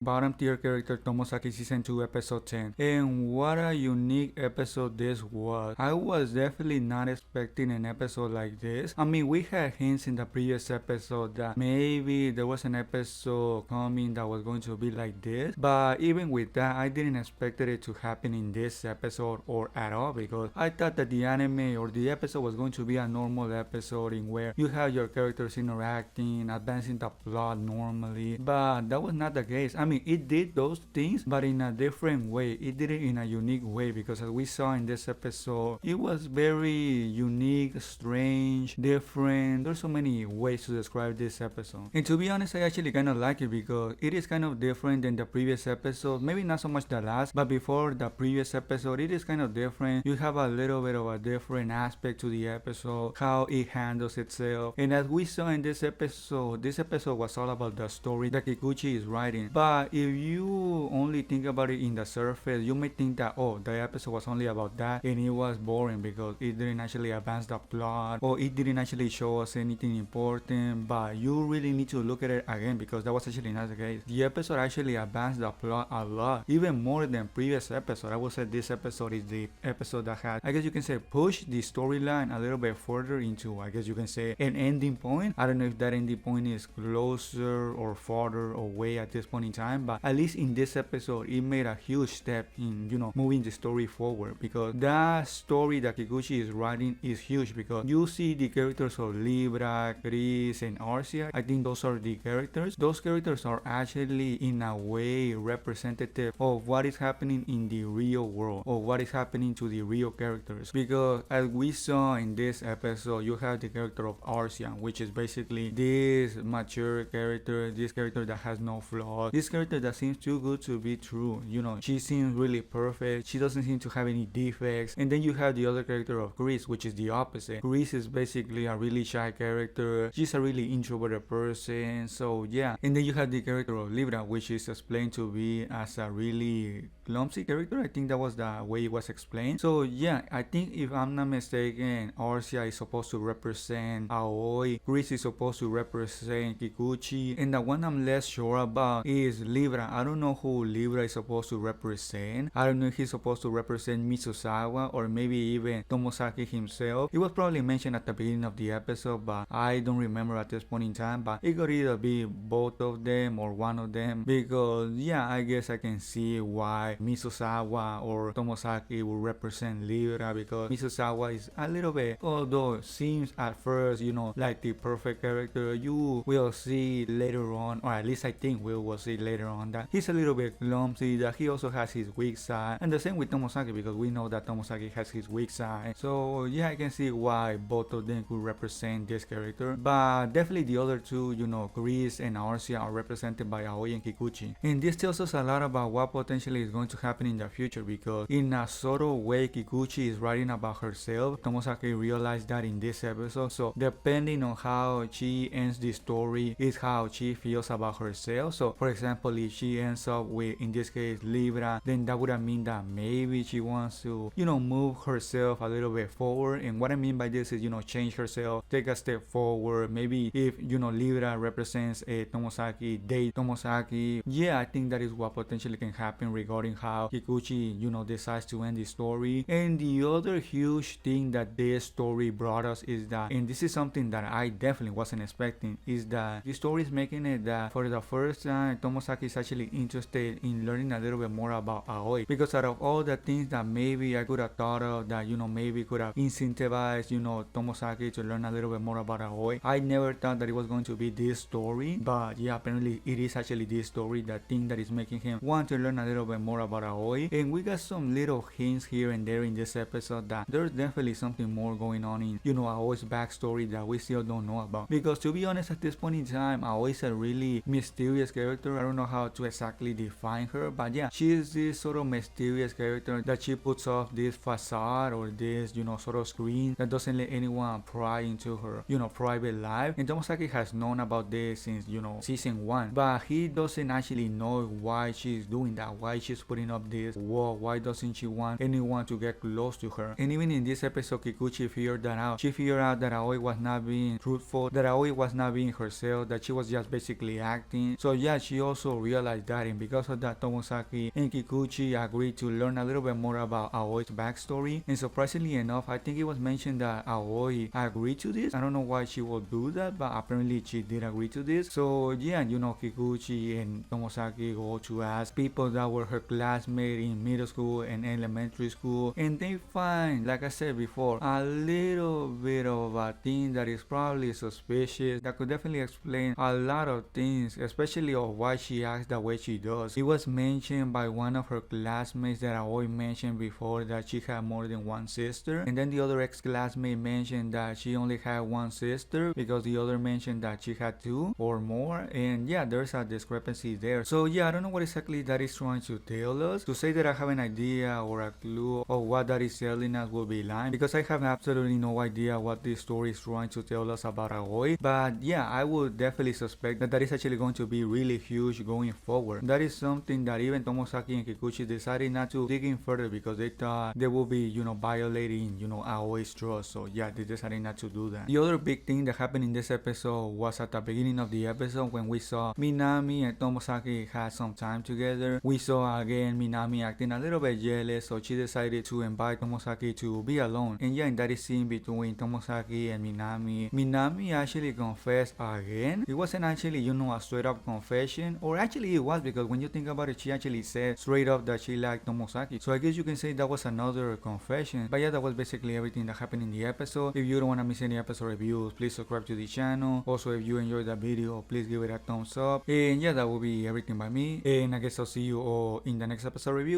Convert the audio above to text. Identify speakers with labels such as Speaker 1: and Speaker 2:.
Speaker 1: Bottom Tier Character Tomozaki Season 2 Episode 10. And what a unique episode this was. I was definitely not expecting an episode like this. I mean, we had hints in the previous episode that maybe there was an episode coming that was going to be like this. But even with that, I didn't expect it to happen in this episode or at all, because I thought that the anime or the episode was going to be a normal episode in where you have your characters interacting, advancing the plot normally. But that was not the case. I mean, it did those things, but in a different way. It did it in a unique way, because as we saw in this episode, it was very unique, strange, different. There's so many ways to describe this episode. And to be honest, I actually kind of like it because it is kind of different than the previous episode. Maybe not so much the last, but before the previous episode, it is kind of different. You have a little bit of a different aspect to the episode, how it handles itself. And as we saw in this episode was all about the story that Kikuchi is writing. But if you only think about it in the surface, you may think that, oh, the episode was only about that and it was boring because it didn't actually advance the plot, or it didn't actually show us anything important. But you really need to look at it again, because that was actually not the case. The episode actually advanced the plot a lot, even more than previous episode. I would say this episode is the episode that had, I guess you can say, push the storyline a little bit further into, I guess you can say, an ending point. I don't know if that ending point is closer or farther away at this point in time, but at least in this episode it made a huge step in, moving the story forward, because that story that Kikuchi is writing is huge, because you see the characters of Libra, Chris, and Arcia. I think those are the characters. Those characters are actually in a way representative of what is happening in the real world, or what is happening to the real characters, because as we saw in this episode, you have the character of Arcia, which is basically this mature character, this character that has no flaws, this character that seems too good to be true. She seems really perfect, she doesn't seem to have any defects. And then you have the other character of Chris, which is the opposite. Chris is basically a really shy character, she's a really introverted person, so yeah. And then you have the character of Libra, which is explained to be as a really clumsy character. I think that was the way it was explained. So yeah, I think if I'm not mistaken, Arcia is supposed to represent Aoi, Chris is supposed to represent Kikuchi, and the one I'm less sure about is Libra. I don't know who Libra is supposed to represent. I don't know if he's supposed to represent Mizusawa or maybe even Tomozaki himself. It was probably mentioned at the beginning of the episode, but I don't remember at this point in time. But it could either be both of them or one of them, because yeah, I guess I can see why Mizusawa or Tomozaki will represent Libra, because Mizusawa is a little bit, although it seems at first, like the perfect character, you will see later on, or at least I think we will see later on, that he's a little bit clumsy, that he also has his weak side. And the same with Tomozaki, because we know that Tomozaki has his weak side. So yeah, I can see why both of them could represent this character. But definitely the other two, Chris and Arcia, are represented by Aoi and Kikuchi. And this tells us a lot about what potentially is going to happen in the future, because in a subtle way Kikuchi is writing about herself. Tomozaki realized that in this episode. So depending on how she ends the story is how she feels about herself. So for example, if she ends up with, in this case, Libra, then that would mean that maybe she wants to, move herself a little bit forward. And what I mean by this is, change herself, take a step forward. Maybe if, Libra represents a Tomozaki, date Tomozaki. Yeah, I think that is what potentially can happen regarding how Kikuchi, decides to end the story. And the other huge thing that this story brought us is that, and this is something that I definitely wasn't expecting, is that the story is making it that for the first time Tomozaki is actually interested in learning a little bit more about Aoi, because out of all the things that maybe I could have thought of that maybe could have incentivized Tomozaki to learn a little bit more about Aoi, I never thought that it was going to be this story. But yeah, apparently it is actually this story, that thing that is making him want to learn a little bit more about Aoi. And we got some little hints here and there in this episode that there's definitely something more going on in Aoi's backstory that we still don't know about, because to be honest, at this point in time, Aoi is a really mysterious character. I don't know how to exactly define her, but yeah, she is this sort of mysterious character that she puts off this facade or this sort of screen that doesn't let anyone pry into her private life. And Tomozaki has known about this since season 1, but he doesn't actually know why she's doing that, why she's putting up this wall, why doesn't she want anyone to get close to her. And even in this episode, Kikuchi figured that out. She figured out that Aoi was not being truthful, that Aoi was not being herself, that she was just basically acting. So yeah, she also also realized that, and because of that, Tomozaki and Kikuchi agreed to learn a little bit more about Aoi's backstory. And surprisingly enough, I think it was mentioned that Aoi agreed to this. I don't know why she would do that, but apparently she did agree to this. So yeah, Kikuchi and Tomozaki go to ask people that were her classmates in middle school and elementary school, and they find, like I said before, a little bit of a thing that is probably suspicious that could definitely explain a lot of things, especially of why she acts the way she does. It was mentioned by one of her classmates that Aoi mentioned before that she had more than one sister, and then the other ex-classmate mentioned that she only had one sister because the other mentioned that she had two or more, and yeah, there's a discrepancy there. So yeah, I don't know what exactly that is trying to tell us. To say that I have an idea or a clue of what that is telling us will be lying, because I have absolutely no idea what this story is trying to tell us about Aoi. But yeah, I would definitely suspect that that is actually going to be really huge going forward. That is something that even Tomozaki and Kikuchi decided not to dig in further because they thought they would be, violating, Aoi's trust. So yeah, they decided not to do that. The other big thing that happened in this episode was at the beginning of the episode when we saw Minami and Tomozaki had some time together. We saw again Minami acting a little bit jealous, so she decided to invite Tomozaki to be alone. And yeah, in that scene between Tomozaki and Minami actually confessed again. It wasn't actually, a straight up confession, or actually it was, because when you think about it, she actually said straight up that she liked Tomozaki. So I guess you can say that was another confession. But yeah, that was basically everything that happened in the episode. If you don't want to miss any episode reviews, please subscribe to the channel. Also, if you enjoyed the video, please give it a thumbs up. And yeah, that will be everything by me. And I guess I'll see you all in the next episode review.